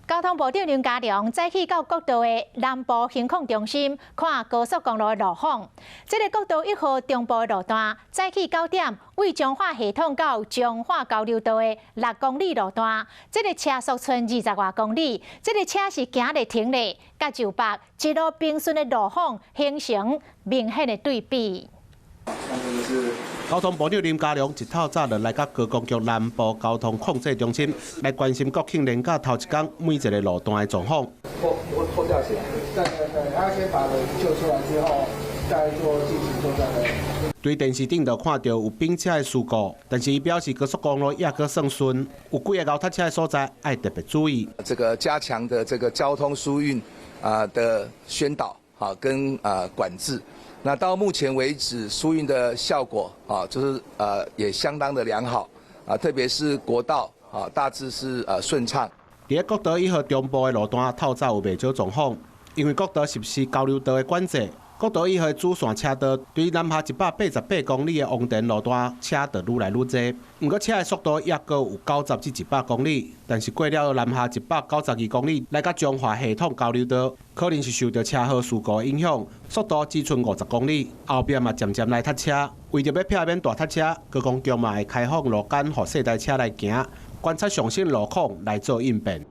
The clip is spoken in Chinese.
交通部长林佳龙早起到国道的南部行控中心看高速公路的路况。这个国道1号中部的路段，早起9点为彰化系统到彰化交流道的6公里路段，这个车速剩20外公里，这个车是行咧停咧，甲就北一路平顺的路况形成明显的对比。 交通部长林佳龙一透早就来到高工局南部交通控制中心，来关心国庆连假头一天每一个路段的状况。拖吊起来，对，他先把人救出来之后，再进行作战的。对电视顶就看到有并车的事故，但是伊表示高速公路也阁算顺，有几个高塔车的所在要特别注意。这个加强的这个交通疏运的宣导跟管制。 那到目前为止，疏运的效果就是也相当的良好特别是国道大致是顺畅。伫国道1号中部的路段透早有袂少状况，因为国道实施交流道的管制，国道1号主线车道对南下188公里的王田路段车道愈来愈多，不过车的速度也阁有90至100公里，但是过了南下192公里来到彰化系统交流道。 可能是受到车祸事故的影响，速度只剩50公里，后边嘛渐渐来塞车。为着要避免大塞车，高工局嘛会开放路肩，予世代车来行，观察上新路况来做应变。